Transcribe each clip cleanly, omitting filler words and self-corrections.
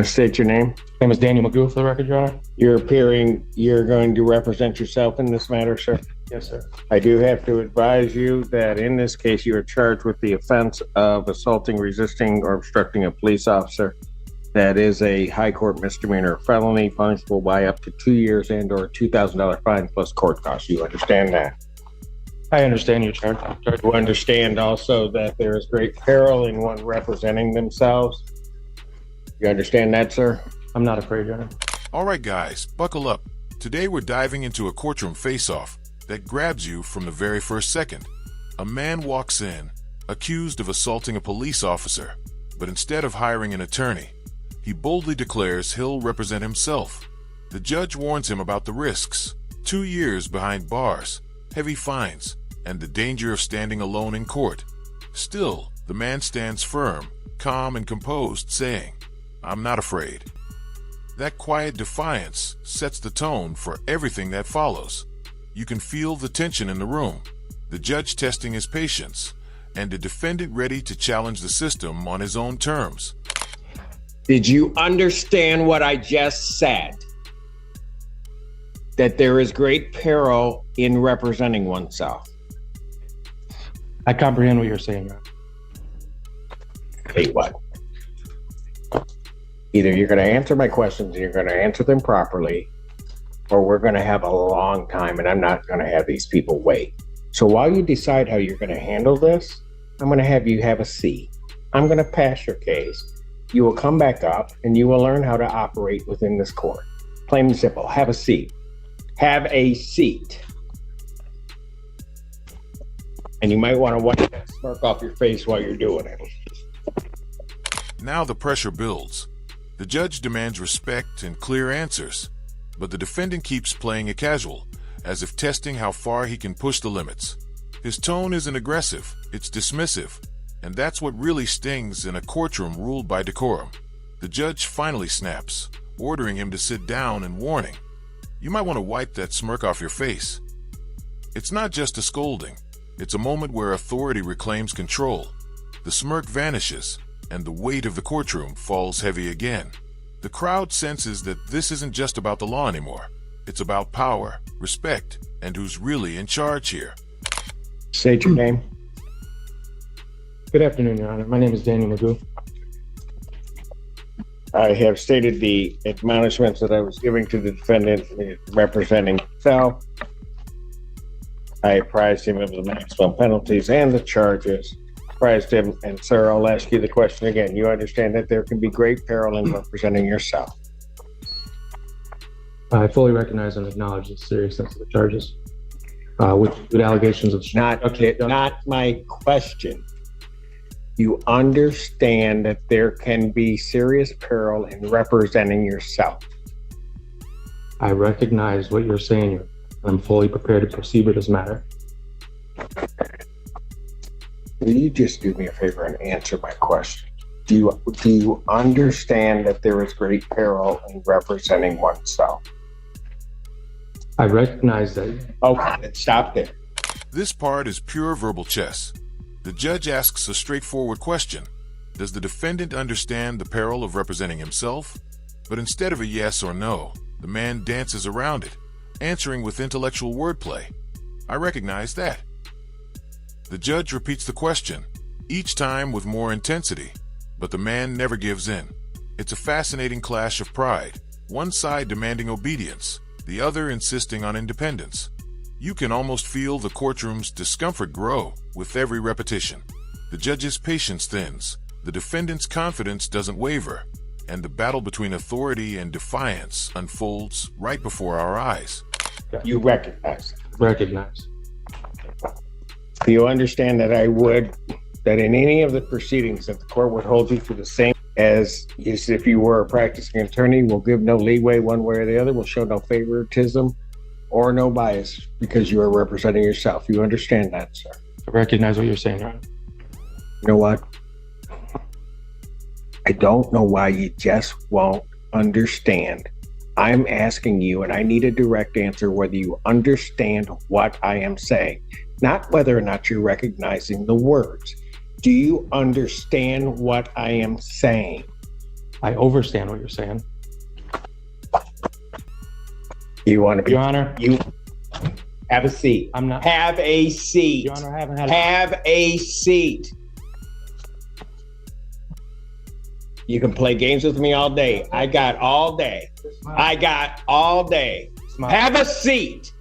State your name. My name is Daniel Magoo, for the record, Your Honor. You're going to represent yourself in this matter, sir? Yes, sir. I do have to advise you that in this case, you are charged with the offense of assaulting, resisting, or obstructing a police officer. That is a high court misdemeanor felony, punishable by up to 2 years and or $2,000 fine plus court costs. You understand that? I understand your charge. You understand also that there is great peril in one representing themselves. You understand that, sir? I'm not afraid, Your Honor. All right, guys, buckle up. Today we're diving into a courtroom face-off that grabs you from the very first second. A man walks in, accused of assaulting a police officer, but instead of hiring an attorney, he boldly declares he'll represent himself. The judge warns him about the risks: 2 years behind bars, heavy fines, and the danger of standing alone in court. Still, the man stands firm, calm and composed, saying, "I'm not afraid." That quiet defiance sets the tone for everything that follows. You can feel the tension in the room, the judge testing his patience, and the defendant ready to challenge the system on his own terms. Did you understand what I just said? That there is great peril in representing oneself. I comprehend what you're saying, Your Honor. Hey, what? Either you're going to answer my questions and you're going to answer them properly, or we're going to have a long time and I'm not going to have these people wait. So while you decide how you're going to handle this, I'm going to have you have a seat. I'm going to pass your case. You will come back up and you will learn how to operate within this court. Plain and simple. Have a seat. Have a seat. And you might want to wipe that smirk off your face while you're doing it. Now the pressure builds. The judge demands respect and clear answers, but the defendant keeps playing it casual, as if testing how far he can push the limits. His tone isn't aggressive, it's dismissive, and that's what really stings in a courtroom ruled by decorum. The judge finally snaps, ordering him to sit down and warning, "You might want to wipe that smirk off your face." It's not just a scolding, it's a moment where authority reclaims control. The smirk vanishes, and the weight of the courtroom falls heavy again. The crowd senses that this isn't just about the law anymore. It's about power, respect, and who's really in charge here. State your name. Good afternoon, Your Honor. My name is Daniel Magoo. I have stated the admonishments that I was giving to the defendant representing himself. I apprised him of the maximum penalties and the charges. Apprised him, and sir, I'll ask you the question again. You understand that there can be great peril in representing yourself? I fully recognize and acknowledge the seriousness of the charges, with allegations of... Not my question. You understand that there can be serious peril in representing yourself? I recognize what you're saying, Your Honor. I'm fully prepared to proceed with this matter. Will you just do me a favor and answer my question? Do you understand that there is great peril in representing oneself? I recognize that. Okay, then stop there. This part is pure verbal chess. The judge asks a straightforward question. Does the defendant understand the peril of representing himself? But instead of a yes or no, the man dances around it, answering with intellectual wordplay. I recognize that. The judge repeats the question, each time with more intensity, but the man never gives in. It's a fascinating clash of pride, one side demanding obedience, the other insisting on independence. You can almost feel the courtroom's discomfort grow with every repetition. The judge's patience thins, the defendant's confidence doesn't waver, and the battle between authority and defiance unfolds right before our eyes. You recognize. Recognize. You understand that that in any of the proceedings that the court would hold you to the same as if you were a practicing attorney, will give no leeway one way or the other, will show no favoritism or no bias because you are representing yourself. You understand that, sir? I recognize what you're saying, Your Honor. You know what? I don't know why you just won't understand. I'm asking you, and I need a direct answer, whether you understand what I am saying, not whether or not you're recognizing the words. Do you understand what I am saying? I understand what you're saying. You want to be, Your Honor, you have a seat. I'm not. Have a seat. Your Honor, I haven't had. Have a seat. You can play games with me all day. I got all day. I got all day. Have a seat.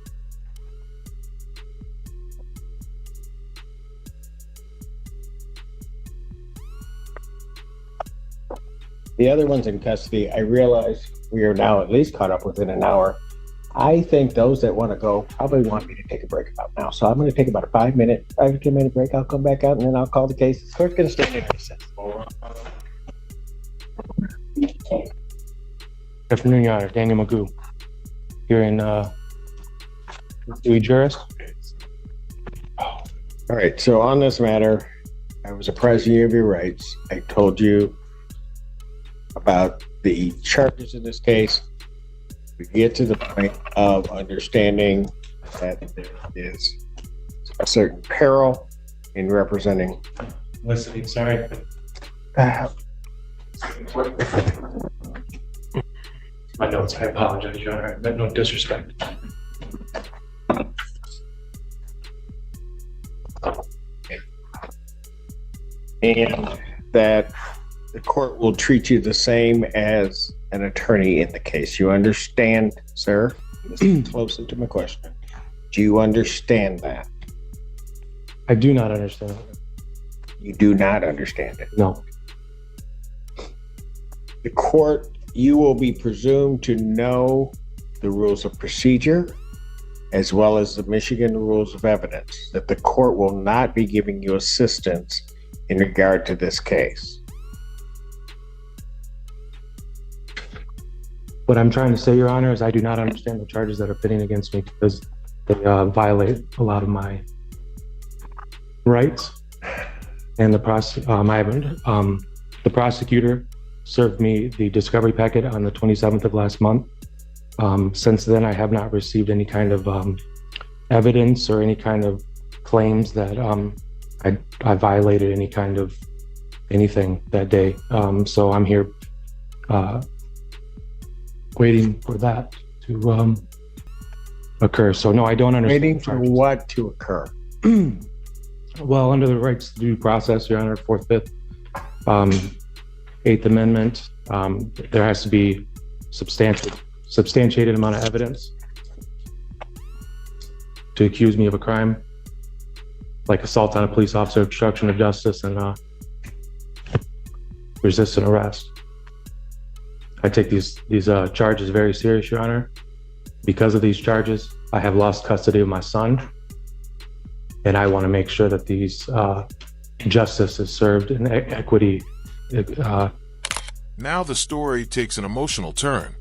The other one's in custody. I realize we are now at least caught up within an hour. I think those that want to go probably want me to take a break about now. So I'm going to take about a 5 to 10 minute break. I'll come back out and then I'll call the case. The court's going to stand in recess. Good afternoon, Your Honor. Daniel Magoo. Here in Dewey Juris. All right. So on this matter, I was apprised you of your rights. I told you about the charges in this case. We get to the point of understanding that there is a certain peril in representing. Listening, sorry. My notes, I apologize, Your Honor. I meant no disrespect. And that the court will treat you the same as an attorney in the case. You understand, sir? Listen closely to my question. Do you understand that? I do not understand. You do not understand it. No. The court, you will be presumed to know the rules of procedure as well as the Michigan rules of evidence, that the court will not be giving you assistance in regard to this case. What I'm trying to say, Your Honor, is I do not understand the charges that are pitting against me because they violate a lot of my rights. And the prosecutor served me the discovery packet on the 27th of last month. Since then, I have not received any kind of evidence or any kind of claims that I violated any kind of anything that day. So I'm here waiting for that to occur. So no, I don't understand. Waiting for what to occur? Well, under the rights to due process, Your Honor, 4th, 5th, 8th Amendment, there has to be substantiated amount of evidence to accuse me of a crime, like assault on a police officer, obstruction of justice, and resisting arrest. I take these charges very serious, Your Honor. Because of these charges, I have lost custody of my son, and I want to make sure that these justice is served in equity. Now the story takes an emotional turn.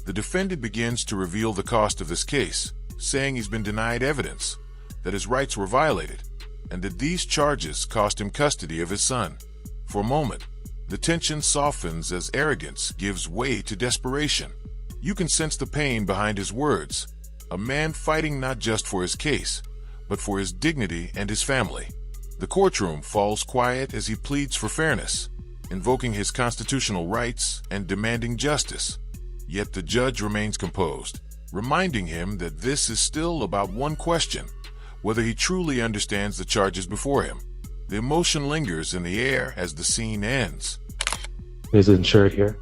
The defendant begins to reveal the cost of this case, saying he's been denied evidence, that his rights were violated, and that these charges cost him custody of his son. For a moment, the tension softens as arrogance gives way to desperation. You can sense the pain behind his words, a man fighting not just for his case, but for his dignity and his family. The courtroom falls quiet as he pleads for fairness, invoking his constitutional rights and demanding justice. Yet the judge remains composed, reminding him that this is still about one question, whether he truly understands the charges before him. The emotion lingers in the air as the scene ends. Is insured here.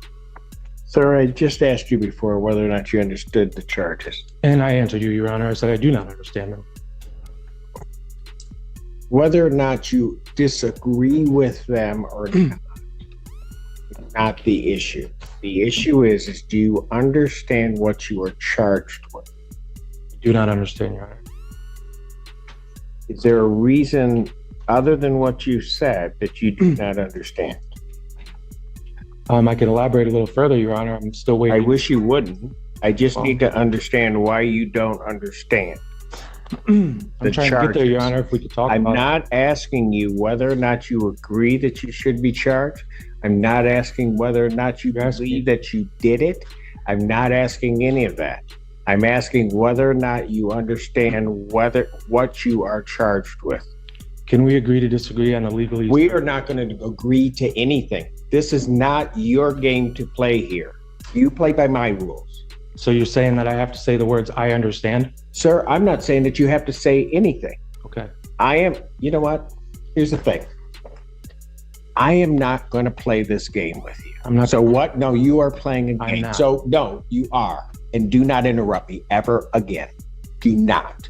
Sir, I just asked you before whether or not you understood the charges. And I answered you, Your Honor. I said I do not understand them. Whether or not you disagree with them or not, is not the issue. The issue is do you understand what you are charged with? I do not understand, Your Honor. Is there a reason other than what you said that you do not understand? I can elaborate a little further, Your Honor. I'm still waiting. I wish you wouldn't. I just need to understand why you don't understand. I'm trying to get there, Your Honor, if we could talk I'm about not asking you whether or not you agree that you should be charged. I'm not asking whether or not you believe that you did it. I'm not asking any of that. I'm asking whether or not you understand what you are charged with. Can we agree to disagree on the legalese? We are not going to agree to anything. This is not your game to play here. You play by my rules. So you're saying that I have to say the words, I understand? Sir, I'm not saying that you have to say anything. Okay. You know what? Here's the thing. I am not going to play this game with you. I'm not. So what? No, you are playing a game. I'm not. So no, you are. And do not interrupt me ever again. Do not.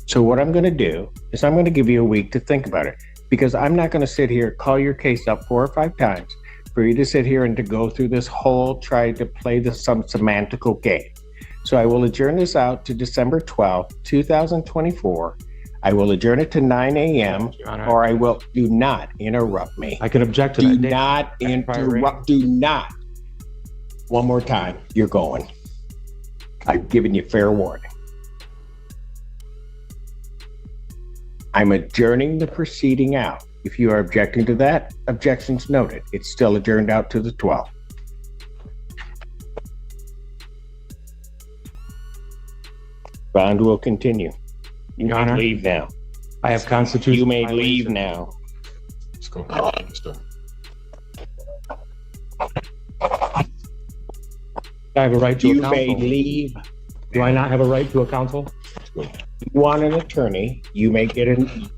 So what I'm going to do is I'm going to give you a week to think about it, because I'm not going to sit here, call your case up 4 or 5 times for you to sit here and to go through this whole, try to play some semantical game. So I will adjourn this out to December 12th, 2024. I will adjourn it to 9 a.m. or I will. Do not interrupt me. I can object to do that. Do not interrupt. Do not. One more time, you're going. I've given you fair warning. I'm adjourning the proceeding out. If you are objecting to that, objections noted. It's still adjourned out to the 12th. Bond will continue. You Your may Honor, leave now. I have constitutional. You may violation. leave now. Let's go. Mr. I have a right to You a counsel. may leave. Do I not have a right to a counsel? You want an attorney? You may get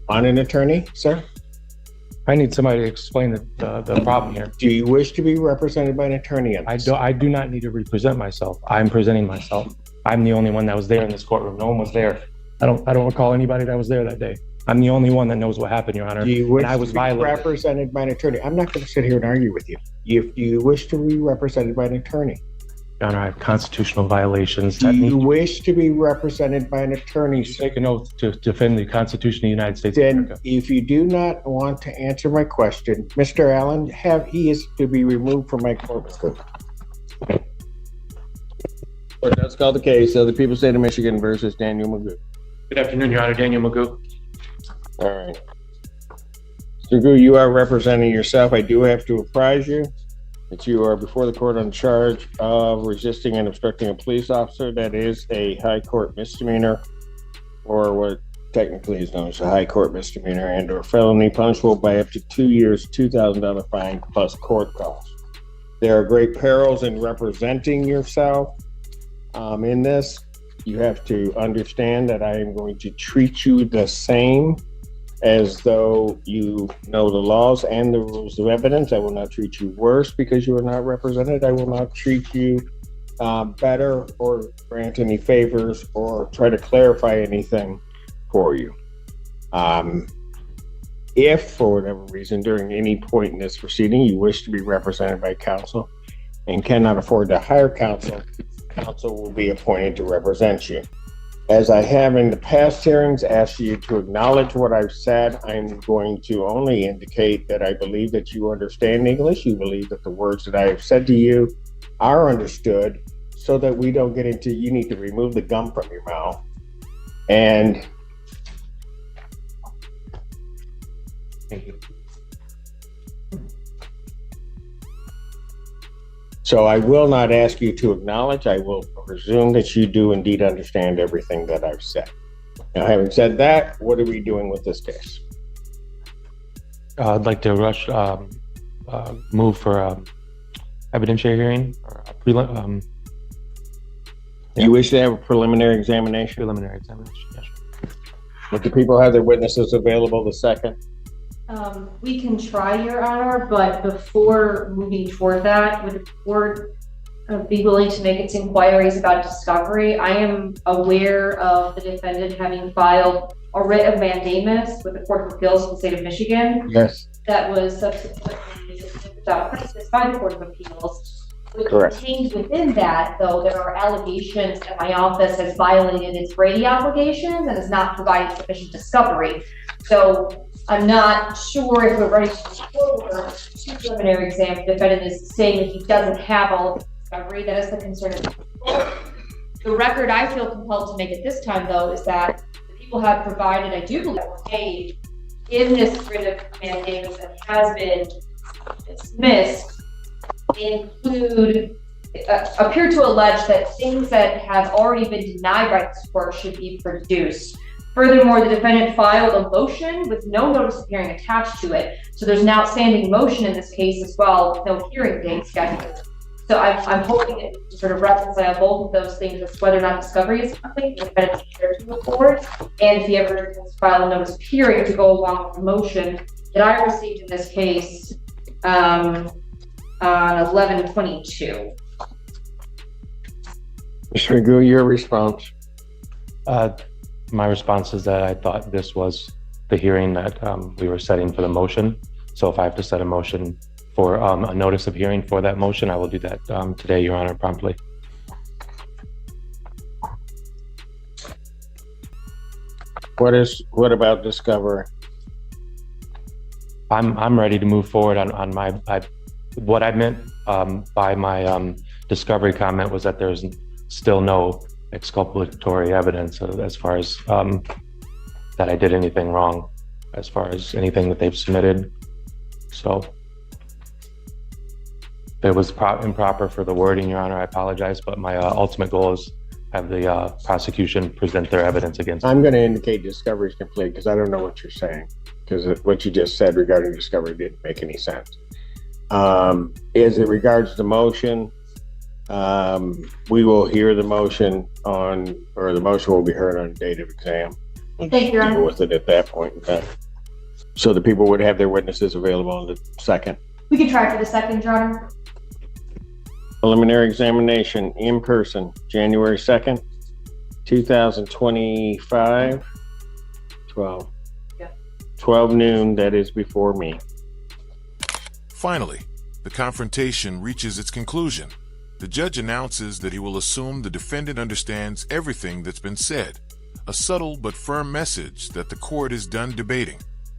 on an attorney, sir? I need somebody to explain the problem here. Do you wish to be represented by an attorney on this? I do not need to represent myself. I'm presenting myself. I'm the only one that was there in this courtroom. No one was there. I don't recall anybody that was there that day. I'm the only one that knows what happened, Your Honor. Do you wish I was to be violated. represented by an attorney? I'm not going to sit here and argue with you. If you wish to be represented by an attorney. Your Honor, I have constitutional violations. Do you wish to be represented by an attorney, sir? Take an oath to defend the Constitution of the United States of Then, America. if you do not want to answer my question, Mr. Allen, he is to be removed from my court. Court does call the case of the People's State of Michigan versus Daniel Magoo. Good afternoon, Your Honor. Daniel Magoo. All right. Mr. Magoo, you are representing yourself. I do have to apprise you that you are before the court on charge of resisting and obstructing a police officer. That is a high court misdemeanor, or what technically is known as a high court misdemeanor, and or felony punishable by up to 2 years, $2,000 fine plus court costs. There are great perils in representing yourself. In this, you have to understand that I am going to treat you the same as though you know the laws and the rules of evidence. I will not treat you worse because you are not represented. I will not treat you better or grant any favors or try to clarify anything for you. If, for whatever reason, during any point in this proceeding, you wish to be represented by counsel and cannot afford to hire counsel, counsel will be appointed to represent you. As I have in the past hearings asked you to acknowledge what I've said, I'm going to only indicate that I believe that you understand English. You believe that the words that I have said to you are understood, so that we don't get into, you need to remove the gum from your mouth. And thank you. So I will not ask you to acknowledge. I will presume that you do indeed understand everything that I've said. Now, having said that, what are we doing with this case? I'd like to move for evidentiary hearing or You wish to have a preliminary examination? preliminary examination. Yes. Would the people have their witnesses available the second? We can try, Your Honor, but before moving toward that, would the court be willing to make its inquiries about discovery? I am aware of the defendant having filed a writ of mandamus with the Court of Appeals of the State of Michigan. Yes. That was subsequently dismissed without prejudice by the Court of Appeals. Correct. Contained within that, though, there are allegations that my office has violated its Brady obligations and has not provided sufficient discovery. So I'm not sure if we're ready to move forward to preliminary exam. The defendant is saying that he doesn't have all of the discovery. That is the concern of the people. The record I feel compelled to make at this time, though, is that the people have provided, I do believe, paid in this writ of mandamus that has been dismissed, appear to allege that things that have already been denied by this court should be produced. Furthermore, the defendant filed a motion with no notice of hearing attached to it. So there's an outstanding motion in this case as well, with no hearing date scheduled. So I'm hoping to sort of reconcile both of those things as whether or not discovery is something the defendant is prepared to move forward, and if he ever has filed a notice of hearing to go along with the motion that I received in this case on 11/22. Mr. Magoo, your response. My response is that I thought this was the hearing that we were setting for the motion. So if I have to set a motion for a notice of hearing for that motion, I will do that today, Your Honor, promptly. What about discovery? I'm ready to move forward on my, what I meant by my discovery comment was that there's still no exculpatory evidence as far as that I did anything wrong, as far as anything that they've submitted. So if it was improper for the wording, Your Honor, I apologize, but my ultimate goal is have the prosecution present their evidence against me. I'm going to indicate discovery is complete because I don't know what you're saying, because what you just said regarding discovery didn't make any sense. As it regards the motion, we will hear the motion the motion will be heard on date of exam. Thank you, Your Honor. Deal with it at that point in time. So the people would have their witnesses available on the second. We can try for the second, Your Honor. Preliminary examination in person, January 2nd, 2025, 12 noon, that is before me. Finally, the confrontation reaches its conclusion. The judge announces that he will assume the defendant understands everything that's been said, a subtle but firm message that the court is done debating.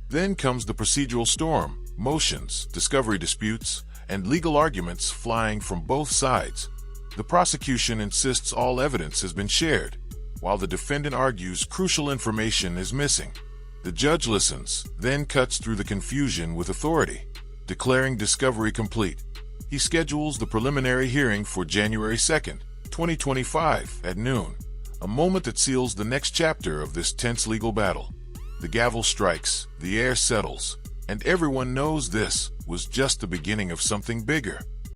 Then comes the procedural storm, motions, discovery disputes, and legal arguments flying from both sides. The prosecution insists all evidence has been shared, while the defendant argues crucial information is missing. The judge listens, then cuts through the confusion with authority, declaring discovery complete. He schedules the preliminary hearing for January 2nd, 2025 at noon, a moment that seals the next chapter of this tense legal battle. The gavel strikes, the air settles, and everyone knows this was just the beginning of something bigger.